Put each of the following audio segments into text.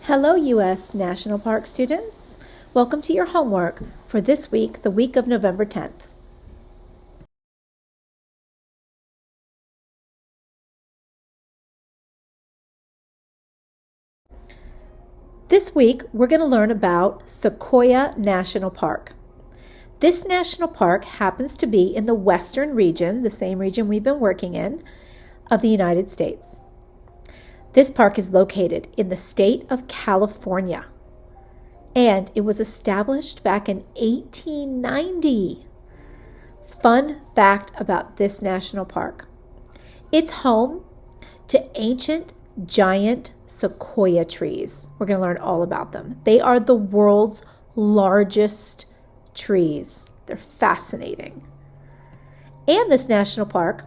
Hello, U.S. National Park students. Welcome to your homework for this week, the week of November 10th. This week, we're going to learn about Sequoia National Park. This national park happens to be in the western region, the same region we've been working in, of the United States. This park is located in the state of California, and it was established back in 1890. Fun fact about this national park. It's home to ancient giant sequoia trees. We're going to learn all about them. They are the world's largest trees. They're fascinating. And this national park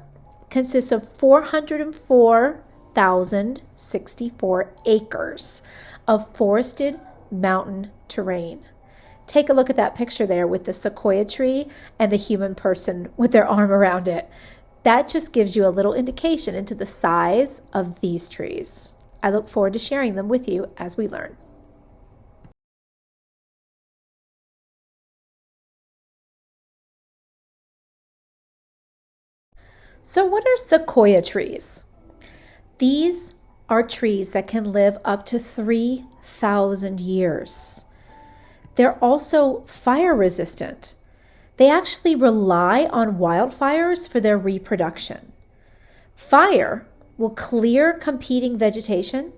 consists of 404,064 acres of forested mountain terrain. Take a look at that picture there with the sequoia tree and the human person with their arm around it. That just gives you a little indication into the size of these trees. I look forward to sharing them with you as we learn. So what are sequoia trees? These are trees that can live up to 3,000 years. They're also fire resistant. They actually rely on wildfires for their reproduction. Fire will clear competing vegetation,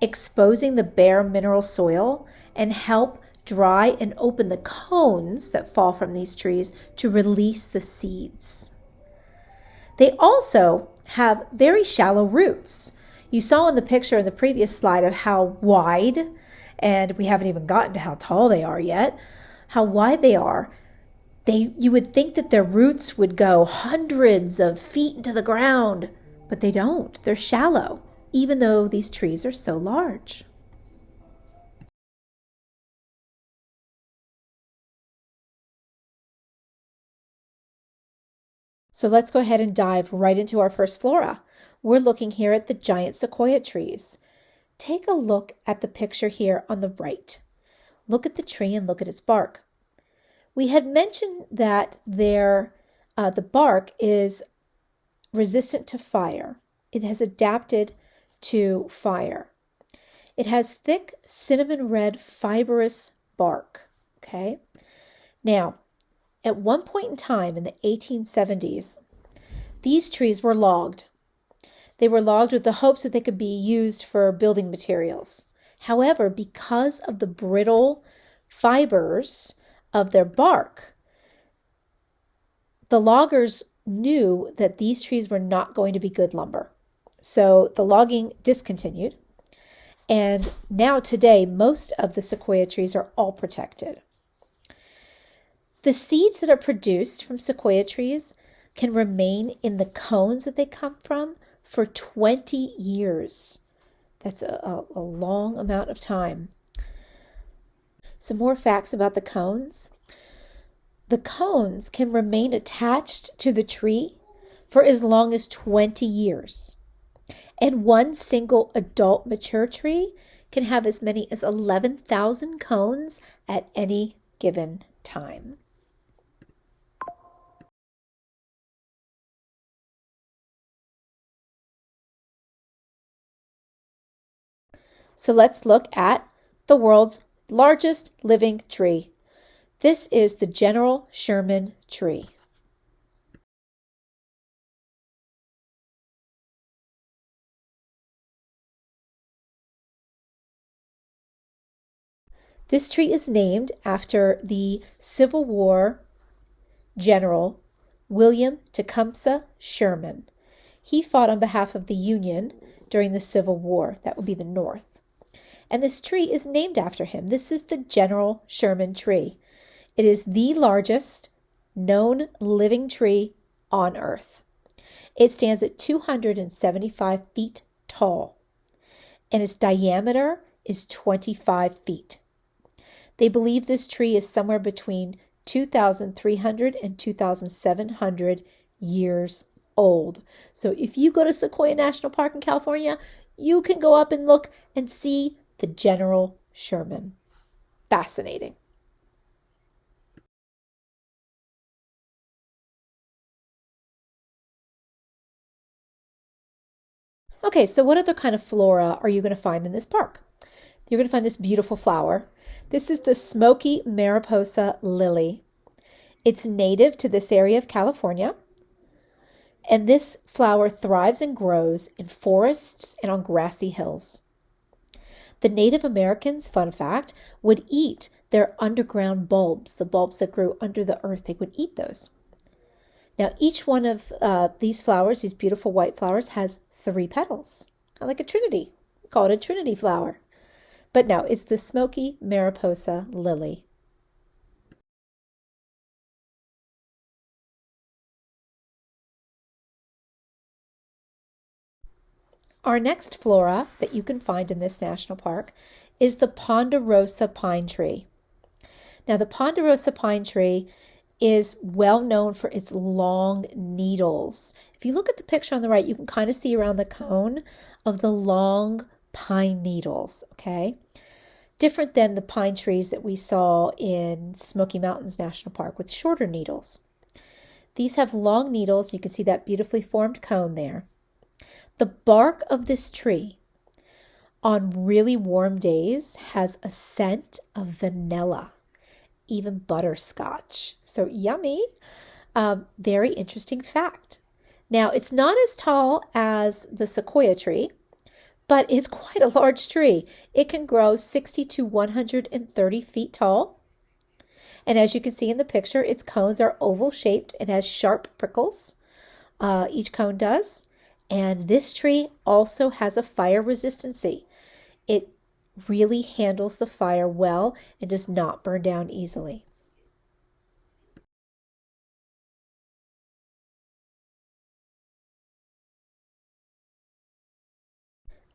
exposing the bare mineral soil, and help dry and open the cones that fall from these trees to release the seeds. They also have very shallow roots. You saw in the picture in the previous slide of how wide, and we haven't even gotten to how tall they are yet, how wide they are. You would think that their roots would go hundreds of feet into the ground, but they don't. They're shallow, even though these trees are so large. So let's go ahead and dive right into our first flora. We're looking here at the giant sequoia trees. Take a look at the picture here on the right. Look at the tree and look at its bark. We had mentioned that the bark is resistant to fire. It has adapted to fire. It has thick cinnamon red fibrous bark. Okay. Now, at one point in time in the 1870s, these trees were logged. They were logged with the hopes that they could be used for building materials. However, because of the brittle fibers of their bark, the loggers knew that these trees were not going to be good lumber. So the logging discontinued. And now today, most of the sequoia trees are all protected. The seeds that are produced from sequoia trees can remain in the cones that they come from for 20 years. That's a long amount of time. Some more facts about the cones. The cones can remain attached to the tree for as long as 20 years. And one single adult mature tree can have as many as 11,000 cones at any given time. So let's look at the world's largest living tree. This is the General Sherman tree. This tree is named after the Civil War General William Tecumseh Sherman. He fought on behalf of the Union during the Civil War. That would be the North. And this tree is named after him. This is the General Sherman tree. It is the largest known living tree on Earth. It stands at 275 feet tall, and its diameter is 25 feet. They believe this tree is somewhere between 2,300 and 2,700 years old. So if you go to Sequoia National Park in California, you can go up and look and see the General Sherman. Fascinating. Okay, so what other kind of flora are you going to find in this park? You're going to find this beautiful flower. This is the smoky Mariposa lily. It's native to this area of California. And this flower thrives and grows in forests and on grassy hills. The Native Americans, fun fact, would eat their underground bulbs, the bulbs that grew under the earth. They would eat those. Now, each one of these flowers, these beautiful white flowers, has 3 petals, kind of like a trinity. Call it a trinity flower. But no, it's the smoky Mariposa lily. Our next flora that you can find in this national park is the ponderosa pine tree. Now, the ponderosa pine tree is well known for its long needles. If you look at the picture on the right, you can kind of see around the cone of the long pine needles, okay? Different than the pine trees that we saw in Smoky Mountains National Park with shorter needles. These have long needles. You can see that beautifully formed cone there. The bark of this tree on really warm days has a scent of vanilla, even butterscotch. So yummy. Very interesting fact. Now, it's not as tall as the sequoia tree, but it's quite a large tree. It can grow 60 to 130 feet tall. And as you can see in the picture, its cones are oval shaped. It has sharp prickles. Each cone does. And this tree also has a fire resistancy. It really handles the fire well and does not burn down easily.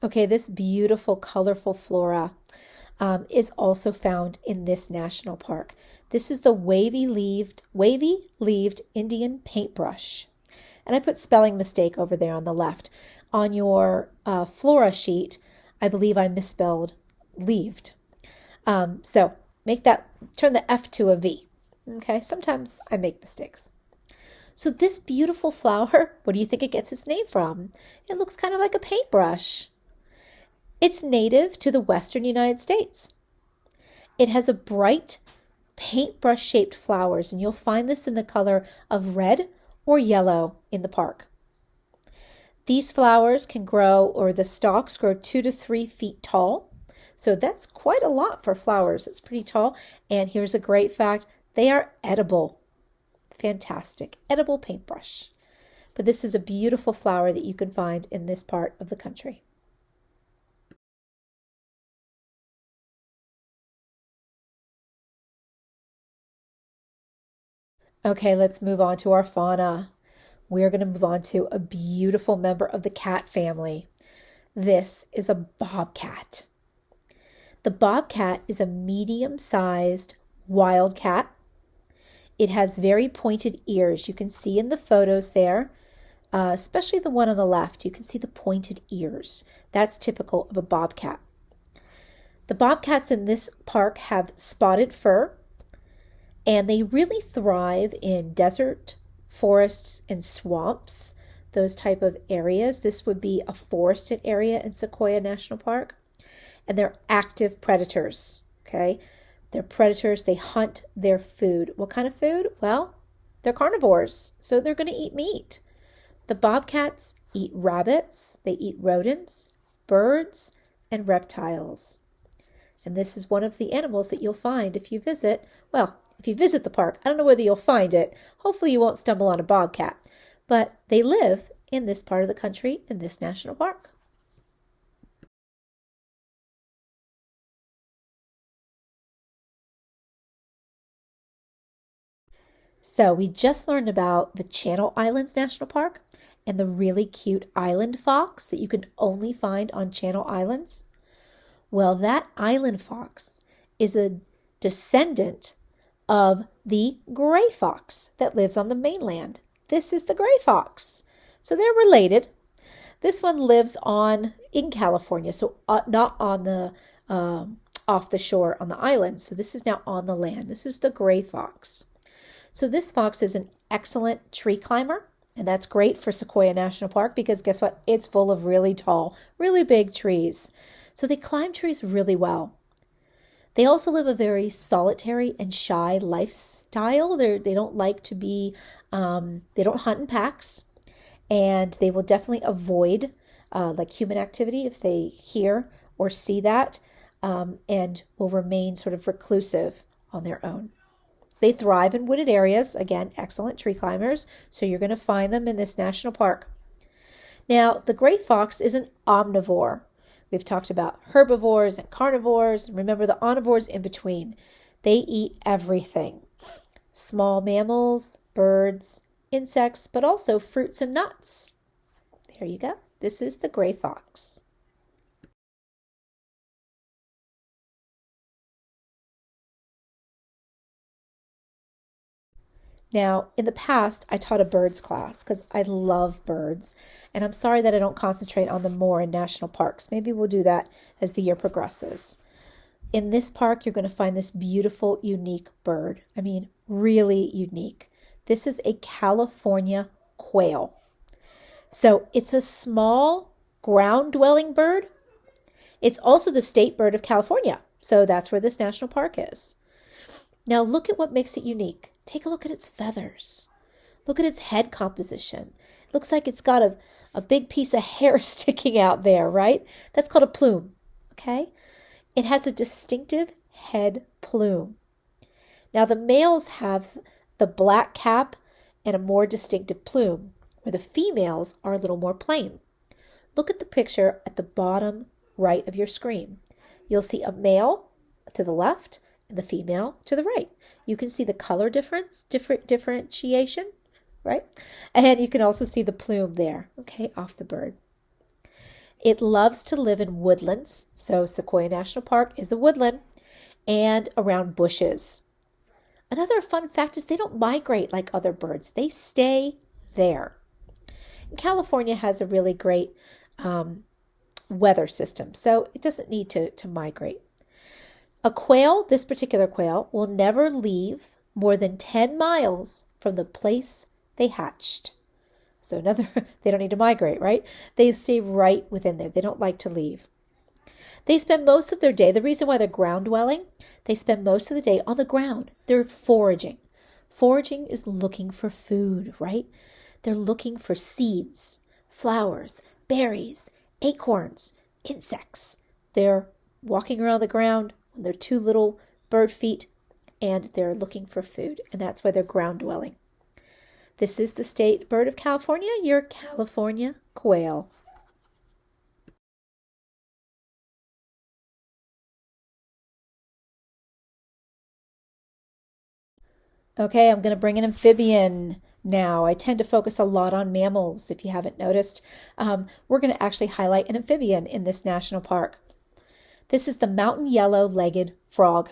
Okay, this beautiful, colorful flora is also found in this national park. This is the wavy-leaved Indian paintbrush. And I put spelling mistake over there on the left. On your flora sheet, I believe I misspelled leaved. So turn the F to a V. Okay, sometimes I make mistakes. So this beautiful flower, what do you think it gets its name from? It looks kind of like a paintbrush. It's native to the western United States. It has a bright paintbrush-shaped flowers, and you'll find this in the color of red or yellow in the park. These flowers can grow, or the stalks grow 2 to 3 feet tall. So that's quite a lot for flowers. It's pretty tall. And here's a great fact. They are edible. Fantastic. Edible paintbrush. But this is a beautiful flower that you can find in this part of the country. Okay, let's move on to our fauna. We're going to move on to a beautiful member of the cat family. This is a bobcat. The bobcat is a medium-sized wild cat. It has very pointed ears. You can see in the photos there, especially the one on the left, you can see the pointed ears. That's typical of a bobcat. The bobcats in this park have spotted fur, and they really thrive in desert, forests, and swamps, those type of areas. This would be a forested area in Sequoia National Park. And they're active predators, okay? They're predators. They hunt their food. What kind of food? Well, they're carnivores, so they're going to eat meat. The bobcats eat rabbits. They eat rodents, birds, and reptiles. And this is one of the animals that you'll find if you visit the park. I don't know whether you'll find it. Hopefully you won't stumble on a bobcat. But they live in this part of the country, in this national park. So we just learned about the Channel Islands National Park and the really cute island fox that you can only find on Channel Islands. Well, that island fox is a descendant of the gray fox that lives on the mainland. This is the gray fox. So they're related. This one lives in California, so not on the off the shore on the island. So this is now on the land. This is the gray fox. So this fox is an excellent tree climber, and that's great for Sequoia National Park because guess what? It's full of really tall, really big trees. So they climb trees really well. They also live a very solitary and shy lifestyle. They don't like to be, they don't hunt in packs, and they will definitely avoid like human activity if they hear or see that, and will remain sort of reclusive on their own. They thrive in wooded areas. Again, excellent tree climbers, so you're going to find them in this national park. Now, the gray fox is an omnivore. We've talked about herbivores and carnivores. And remember the omnivores in between. They eat everything. Small mammals, birds, insects, but also fruits and nuts. There you go. This is the gray fox. Now, in the past, I taught a birds class because I love birds, and I'm sorry that I don't concentrate on them more in national parks. Maybe we'll do that as the year progresses. In this park, you're going to find this beautiful, unique bird. I mean, really unique. This is a California quail. So it's a small ground-dwelling bird. It's also the state bird of California, so that's where this national park is. Now look at what makes it unique. Take a look at its feathers. Look at its head composition. It looks like it's got a big piece of hair sticking out there, right? That's called a plume, okay? It has a distinctive head plume. Now the males have the black cap and a more distinctive plume, where the females are a little more plain. Look at the picture at the bottom right of your screen. You'll see a male to the left and the female to the right. You can see the color differentiation, right? And you can also see the plume there, okay, off the bird. It loves to live in woodlands, so Sequoia National Park is a woodland, and around bushes. Another fun fact is they don't migrate like other birds. They stay there. And California has a really great weather system, so it doesn't need to migrate. A quail, this particular quail, will never leave more than 10 miles from the place they hatched. So they don't need to migrate, right? They stay right within there. They don't like to leave. They spend most of their day, the reason why they're ground dwelling, they spend most of the day on the ground. They're foraging. Foraging is looking for food, right? They're looking for seeds, flowers, berries, acorns, insects. They're walking around the ground, they're two little bird feet, and they're looking for food, and that's why they're ground dwelling. This is the state bird of California, your California quail. Okay, I'm going to bring an amphibian now. I tend to focus a lot on mammals, if you haven't noticed. We're going to actually highlight an amphibian in this national park. This is the mountain yellow-legged frog.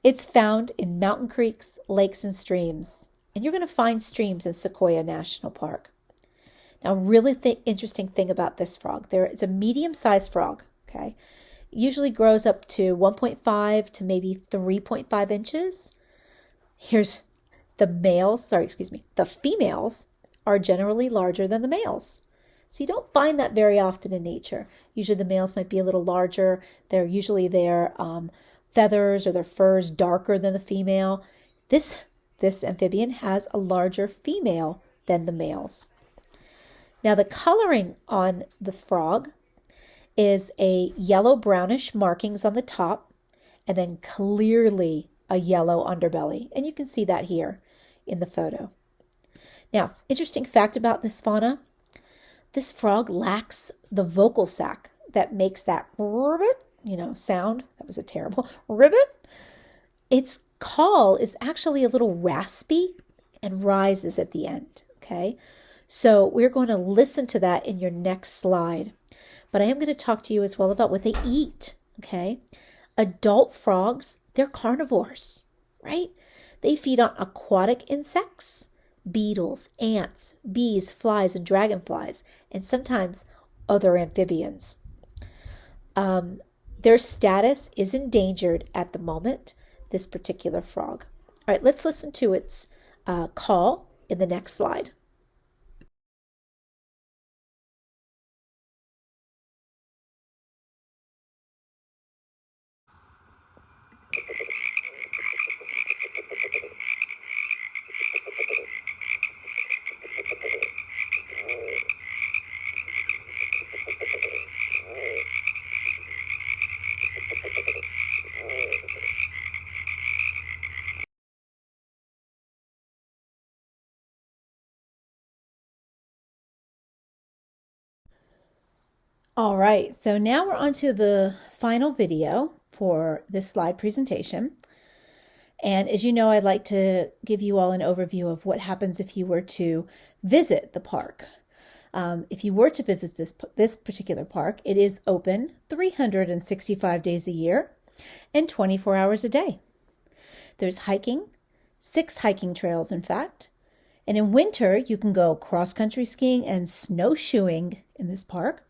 It's found in mountain creeks, lakes, and streams. And you're going to find streams in Sequoia National Park. Now, really interesting thing about this frog. It's a medium-sized frog, okay? It usually grows up to 1.5 to maybe 3.5 inches. Here's the females are generally larger than the males. So you don't find that very often in nature. Usually the males might be a little larger. Usually their feathers or their furs darker than the female. This amphibian has a larger female than the males. Now the coloring on the frog is a yellow brownish markings on the top and then clearly a yellow underbelly. And you can see that here in the photo. Now, interesting fact about this fauna. This frog lacks the vocal sac that makes that ribbit, sound. That was a terrible ribbit. Its call is actually a little raspy and rises at the end, okay? So we're going to listen to that in your next slide. But I am going to talk to you as well about what they eat, okay? Adult frogs, they're carnivores, right? They feed on aquatic insects, beetles, ants, bees, flies, and dragonflies, and sometimes other amphibians. Their status is endangered at the moment, this particular frog. All right, let's listen to its call in the next slide. All right, so now we're on to the final video for this slide presentation. And as you know, I'd like to give you all an overview of what happens if you were to visit the park. If you were to visit this particular park, it is open 365 days a year and 24 hours a day. There's hiking, 6 hiking trails in fact. And in winter, you can go cross-country skiing and snowshoeing in this park.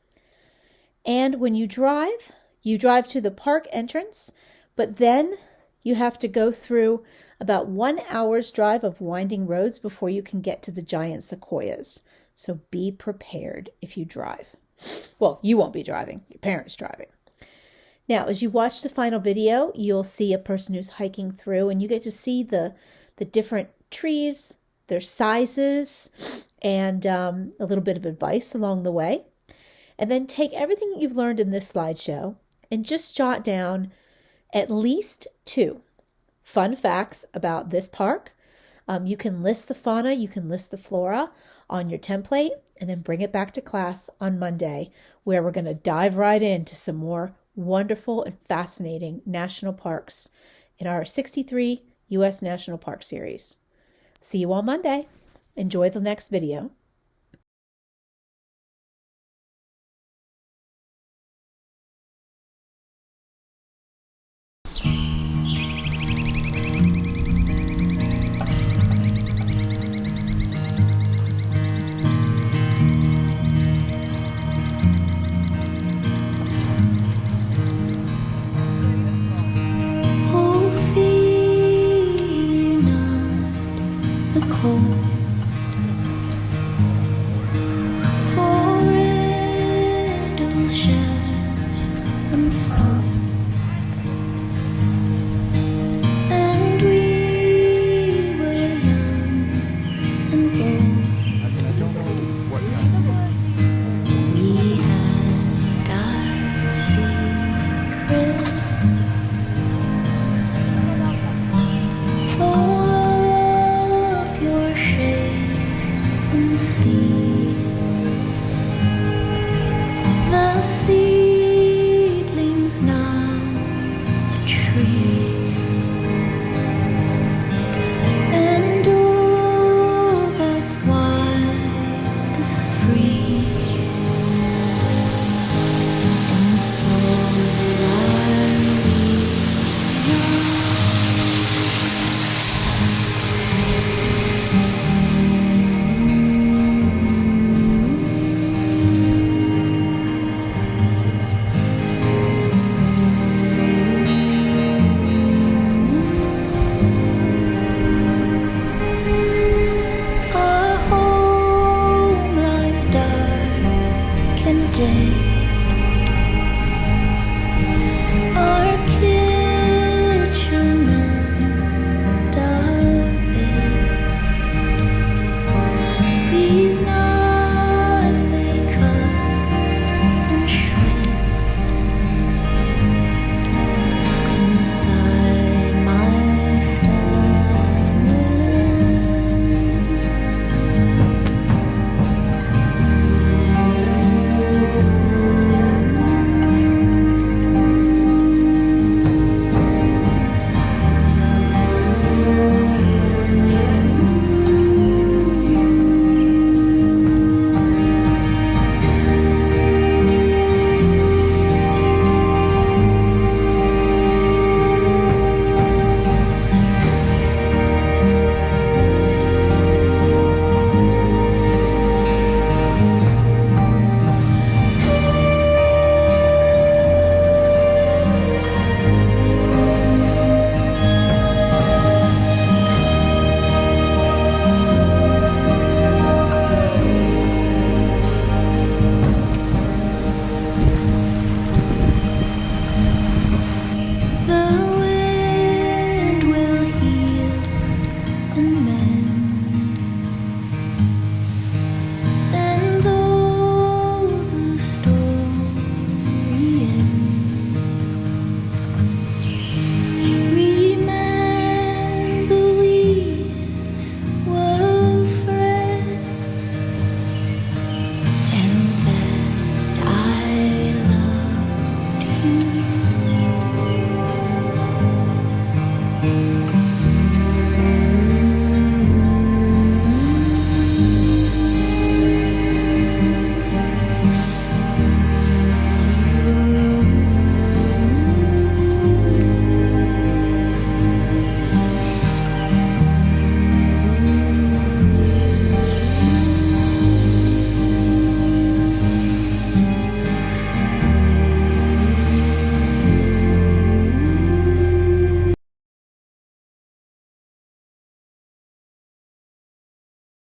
And when you drive to the park entrance, but then you have to go through about 1 hour's drive of winding roads before you can get to the giant sequoias. So be prepared if you drive. Well, you won't be driving, your parents driving. Now, as you watch the final video, you'll see a person who's hiking through, and you get to see the different trees, their sizes, and a little bit of advice along the way. And then take everything you've learned in this slideshow and just jot down at least 2 fun facts about this park. You can list the fauna, you can list the flora on your template, and then bring it back to class on Monday, where we're going to dive right into some more wonderful and fascinating national parks in our 63 U.S. National Park Series. See you on Monday. Enjoy the next video.